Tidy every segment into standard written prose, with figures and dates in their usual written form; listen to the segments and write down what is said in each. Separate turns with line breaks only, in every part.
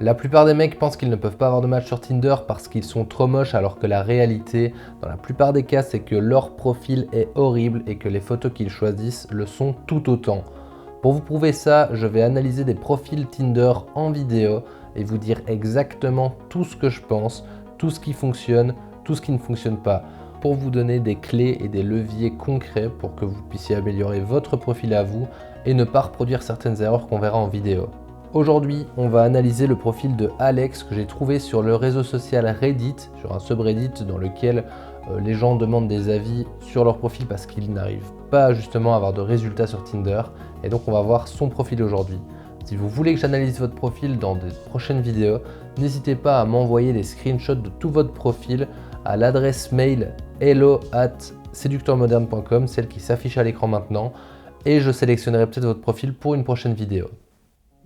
La plupart des mecs pensent qu'ils ne peuvent pas avoir de match sur Tinder parce qu'ils sont trop moches, alors que la réalité, dans la plupart des cas, c'est que leur profil est horrible et que les photos qu'ils choisissent le sont tout autant. Pour vous prouver ça, je vais analyser des profils Tinder en vidéo et vous dire exactement tout ce que je pense, tout ce qui fonctionne, tout ce qui ne fonctionne pas, pour vous donner des clés et des leviers concrets pour que vous puissiez améliorer votre profil à vous et ne pas reproduire certaines erreurs qu'on verra en vidéo. Aujourd'hui, on va analyser le profil de Alex que j'ai trouvé sur le réseau social Reddit, sur un subreddit dans lequel les gens demandent des avis sur leur profil parce qu'ils n'arrivent pas justement à avoir de résultats sur Tinder. Et donc on va voir son profil aujourd'hui. Si vous voulez que j'analyse votre profil dans des prochaines vidéos, n'hésitez pas à m'envoyer des screenshots de tout votre profil à l'adresse mail hello@seducteurmoderne.com, celle qui s'affiche à l'écran maintenant, et je sélectionnerai peut-être votre profil pour une prochaine vidéo.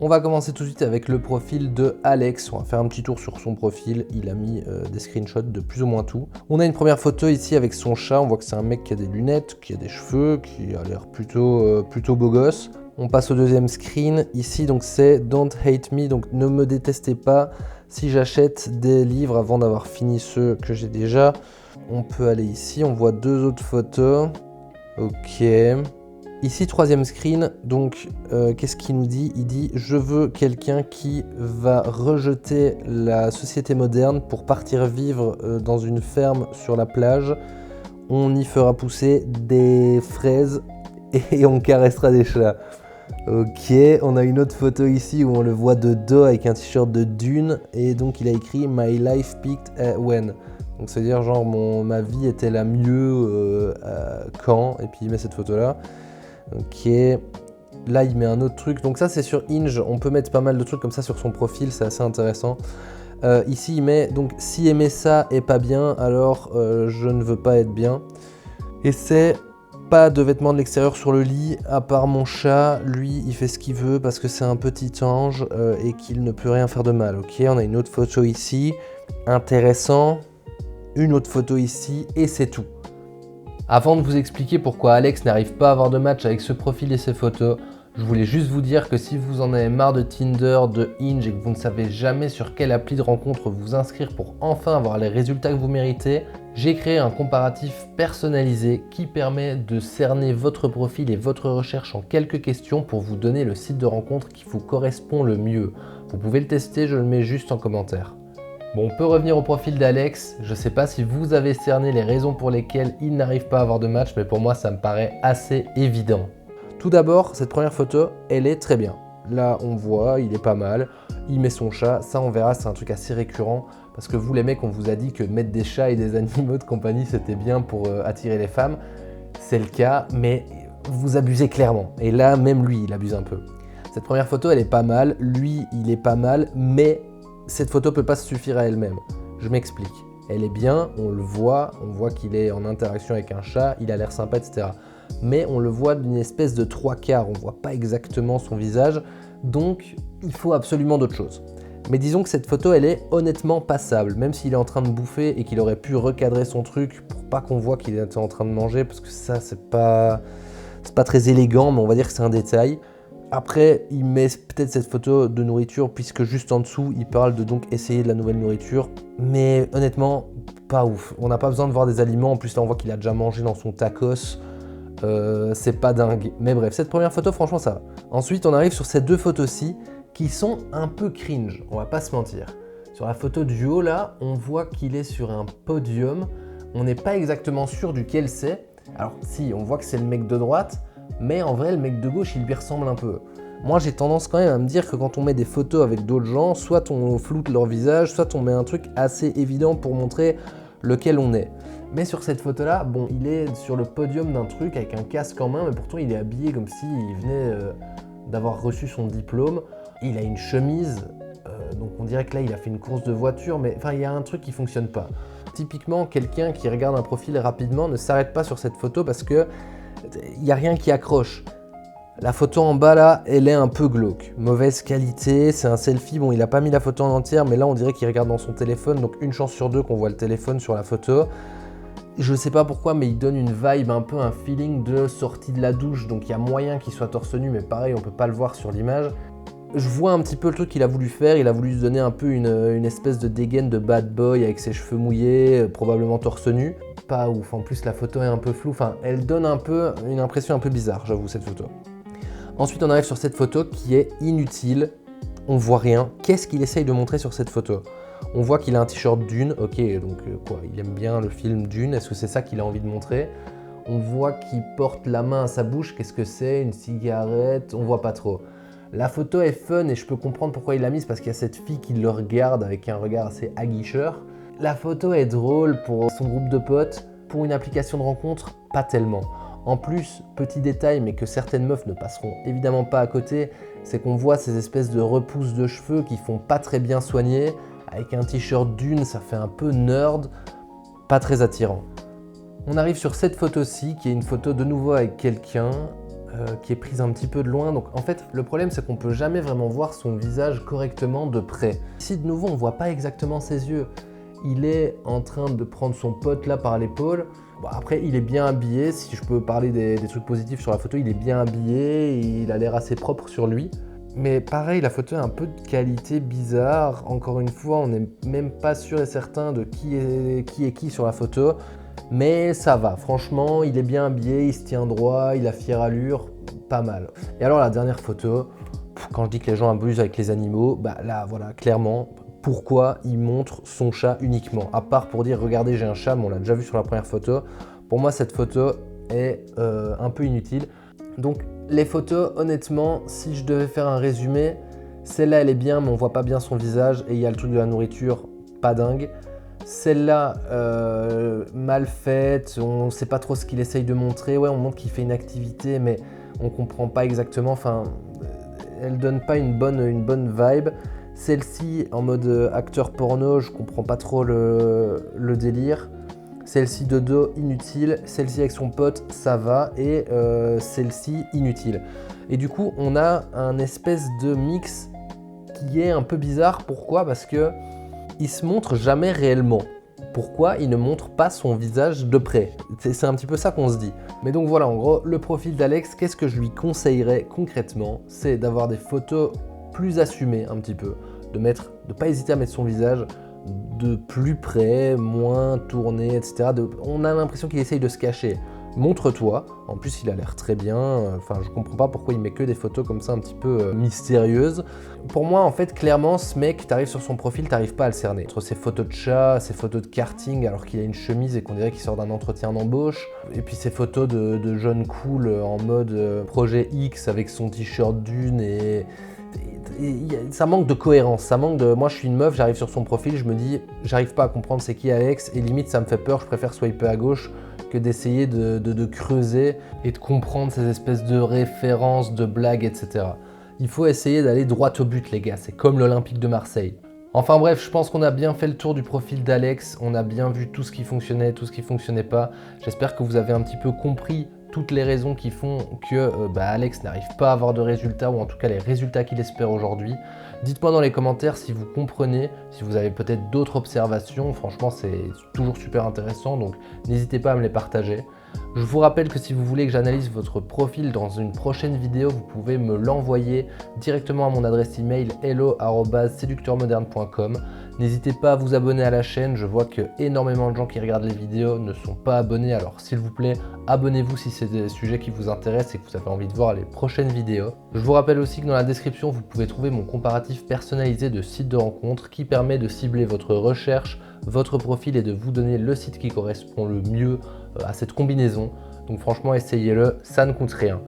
On va commencer tout de suite avec le profil de Alex. On va faire un petit tour sur son profil. Il a mis des screenshots de plus ou moins tout. On a une première photo ici avec son chat. On voit que c'est un mec qui a des lunettes, qui a des cheveux, qui a l'air plutôt beau gosse. On passe au deuxième screen. Ici, donc c'est Don't hate me, donc ne me détestez pas si j'achète des livres avant d'avoir fini ceux que j'ai déjà. On peut aller ici. On voit deux autres photos. Ok. Ici, troisième screen, donc qu'est-ce qu'il nous dit? Il dit « Je veux quelqu'un qui va rejeter la société moderne pour partir vivre dans une ferme sur la plage. On y fera pousser des fraises et on caressera des chats. » Ok, on a une autre photo ici où on le voit de dos avec un t-shirt de Dune et donc il a écrit « My life peaked when ». Donc c'est-à-dire genre ma vie était la mieux quand, et puis il met cette photo-là. Ok, là il met un autre truc, donc ça c'est sur Hinge, on peut mettre pas mal de trucs comme ça sur son profil, c'est assez intéressant. Ici il met, donc si aimer ça est pas bien, alors je ne veux pas être bien. Et c'est pas de vêtements de l'extérieur sur le lit, à part mon chat, lui il fait ce qu'il veut parce que c'est un petit ange et qu'il ne peut rien faire de mal. Ok, on a une autre photo ici, intéressant, une autre photo ici et c'est tout. Avant de vous expliquer pourquoi Alex n'arrive pas à avoir de match avec ce profil et ces photos, je voulais juste vous dire que si vous en avez marre de Tinder, de Hinge et que vous ne savez jamais sur quelle appli de rencontre vous inscrire pour enfin avoir les résultats que vous méritez, j'ai créé un comparatif personnalisé qui permet de cerner votre profil et votre recherche en quelques questions pour vous donner le site de rencontre qui vous correspond le mieux. Vous pouvez le tester, je le mets juste en commentaire. Bon, on peut revenir au profil d'Alex. Je ne sais pas si vous avez cerné les raisons pour lesquelles il n'arrive pas à avoir de match, mais pour moi, ça me paraît assez évident. Tout d'abord, cette première photo, elle est très bien. Là, on voit, il est pas mal. Il met son chat. Ça, on verra, c'est un truc assez récurrent. Parce que vous, les mecs, on vous a dit que mettre des chats et des animaux de compagnie, c'était bien pour attirer les femmes. C'est le cas, mais vous abusez clairement. Et là, même lui, il abuse un peu. Cette première photo, elle est pas mal. Lui, il est pas mal, mais cette photo peut pas se suffire à elle-même. Je m'explique. Elle est bien, on voit qu'il est en interaction avec un chat, il a l'air sympa, etc. Mais on le voit d'une espèce de trois quarts, on voit pas exactement son visage, donc il faut absolument d'autre chose. Mais disons que cette photo, elle est honnêtement passable, même s'il est en train de bouffer et qu'il aurait pu recadrer son truc pour pas qu'on voit qu'il était en train de manger, parce que ça, c'est pas très élégant, mais on va dire que c'est un détail. Après, il met peut-être cette photo de nourriture puisque juste en dessous, il parle de donc essayer de la nouvelle nourriture. Mais honnêtement, pas ouf. On n'a pas besoin de voir des aliments. En plus, là, on voit qu'il a déjà mangé dans son tacos. C'est pas dingue. Mais bref, cette première photo, franchement, ça va. Ensuite, on arrive sur ces deux photos-ci qui sont un peu cringe. On va pas se mentir. Sur la photo du haut, là, on voit qu'il est sur un podium. On n'est pas exactement sûr duquel c'est. Alors, si, on voit que c'est le mec de droite. Mais en vrai, le mec de gauche, il lui ressemble un peu. Moi, j'ai tendance quand même à me dire que quand on met des photos avec d'autres gens, soit on floute leur visage, soit on met un truc assez évident pour montrer lequel on est. Mais sur cette photo-là, bon, il est sur le podium d'un truc avec un casque en main, mais pourtant il est habillé comme s'il venait d'avoir reçu son diplôme. Il a une chemise, donc on dirait que là, il a fait une course de voiture, mais enfin, il y a un truc qui fonctionne pas. Typiquement, quelqu'un qui regarde un profil rapidement ne s'arrête pas sur cette photo parce que il n'y a rien qui accroche. La photo en bas là, elle est un peu glauque. Mauvaise qualité, c'est un selfie. Bon, il n'a pas mis la photo en entière, mais là on dirait qu'il regarde dans son téléphone, donc une chance sur deux qu'on voit le téléphone sur la photo. Je sais pas pourquoi, mais il donne une vibe, un peu un feeling de sortie de la douche, donc il y a moyen qu'il soit torse nu, mais pareil, on peut pas le voir sur l'image. Je vois un petit peu le truc qu'il a voulu faire, il a voulu se donner un peu une espèce de dégaine de bad boy avec ses cheveux mouillés, probablement torse nu. Pas ouf, en plus la photo est un peu floue, enfin elle donne un peu une impression un peu bizarre, j'avoue, cette photo. Ensuite on arrive sur cette photo qui est inutile, on voit rien. Qu'est-ce qu'il essaye de montrer sur cette photo? On voit qu'il a un t-shirt Dune, ok, donc quoi, il aime bien le film Dune, est-ce que c'est ça qu'il a envie de montrer? On voit qu'il porte la main à sa bouche, qu'est-ce que c'est? Une cigarette? On voit pas trop. La photo est fun et je peux comprendre pourquoi il l'a mise, parce qu'il y a cette fille qui le regarde avec un regard assez aguicheur. La photo est drôle pour son groupe de potes, pour une application de rencontre, pas tellement. En plus, petit détail, mais que certaines meufs ne passeront évidemment pas à côté, c'est qu'on voit ces espèces de repousses de cheveux qui font pas très bien soigner. Avec un t-shirt Dune, ça fait un peu nerd, pas très attirant. On arrive sur cette photo-ci, qui est une photo de nouveau avec quelqu'un, qui est prise un petit peu de loin. Donc en fait, le problème, c'est qu'on peut jamais vraiment voir son visage correctement de près. Ici, de nouveau, on voit pas exactement ses yeux. Il est en train de prendre son pote là par l'épaule. Bon, après, il est bien habillé. Si je peux parler des trucs positifs sur la photo, il est bien habillé, il a l'air assez propre sur lui. Mais pareil, la photo est un peu de qualité bizarre. Encore une fois, on n'est même pas sûr et certain de qui est qui sur la photo. Mais ça va, franchement, il est bien habillé, il se tient droit, il a fière allure, pas mal. Et alors la dernière photo, quand je dis que les gens abusent avec les animaux, bah là, voilà, clairement, pourquoi il montre son chat uniquement? À part pour dire, regardez, j'ai un chat, mais on l'a déjà vu sur la première photo. Pour moi, cette photo est un peu inutile. Donc, les photos, honnêtement, si je devais faire un résumé, celle-là, elle est bien, mais on voit pas bien son visage, et il y a le truc de la nourriture, pas dingue. Celle-là, mal faite, on ne sait pas trop ce qu'il essaye de montrer. Ouais, on montre qu'il fait une activité, mais on comprend pas exactement. Enfin, elle donne pas une bonne vibe. Celle-ci, en mode acteur porno, je comprends pas trop le délire. Celle-ci de dos, inutile. Celle-ci avec son pote, ça va. Et celle-ci, inutile. Et du coup, on a un espèce de mix qui est un peu bizarre. Pourquoi? Parce que il se montre jamais réellement. Pourquoi il ne montre pas son visage de près? C'est un petit peu ça qu'on se dit. Mais donc voilà, en gros, le profil d'Alex, qu'est-ce que je lui conseillerais concrètement? C'est d'avoir des photos plus assumées un petit peu, de pas hésiter à mettre son visage de plus près, moins tourné, etc. On a l'impression qu'il essaye de se cacher. Montre-toi, en plus il a l'air très bien, enfin je comprends pas pourquoi il met que des photos comme ça un petit peu mystérieuses. Pour moi en fait clairement ce mec, t'arrives sur son profil, t'arrives pas à le cerner. Entre ses photos de chat, ses photos de karting alors qu'il a une chemise et qu'on dirait qu'il sort d'un entretien d'embauche, et puis ses photos de jeune cool en mode projet X avec son t-shirt Dune et ça manque de cohérence, ça manque de... Moi je suis une meuf, j'arrive sur son profil, je me dis j'arrive pas à comprendre c'est qui Alex et limite ça me fait peur, je préfère swiper à gauche que d'essayer de creuser et de comprendre ces espèces de références, de blagues, etc. Il faut essayer d'aller droit au but les gars, c'est comme l'Olympique de Marseille. Enfin bref, je pense qu'on a bien fait le tour du profil d'Alex, on a bien vu tout ce qui fonctionnait, tout ce qui fonctionnait pas. J'espère que vous avez un petit peu compris toutes les raisons qui font que Alex n'arrive pas à avoir de résultats, ou en tout cas les résultats qu'il espère aujourd'hui. Dites-moi dans les commentaires si vous comprenez, si vous avez peut-être d'autres observations. Franchement, c'est toujours super intéressant, donc n'hésitez pas à me les partager. Je vous rappelle que si vous voulez que j'analyse votre profil dans une prochaine vidéo, vous pouvez me l'envoyer directement à mon adresse email hello@seducteurmoderne.com. N'hésitez pas à vous abonner à la chaîne, je vois que énormément de gens qui regardent les vidéos ne sont pas abonnés, alors s'il vous plaît, abonnez-vous si c'est des sujets qui vous intéressent et que vous avez envie de voir les prochaines vidéos. Je vous rappelle aussi que dans la description, vous pouvez trouver mon comparatif personnalisé de sites de rencontres qui permet de cibler votre recherche, votre profil et de vous donner le site qui correspond le mieux à cette combinaison. Donc franchement, essayez-le, ça ne coûte rien.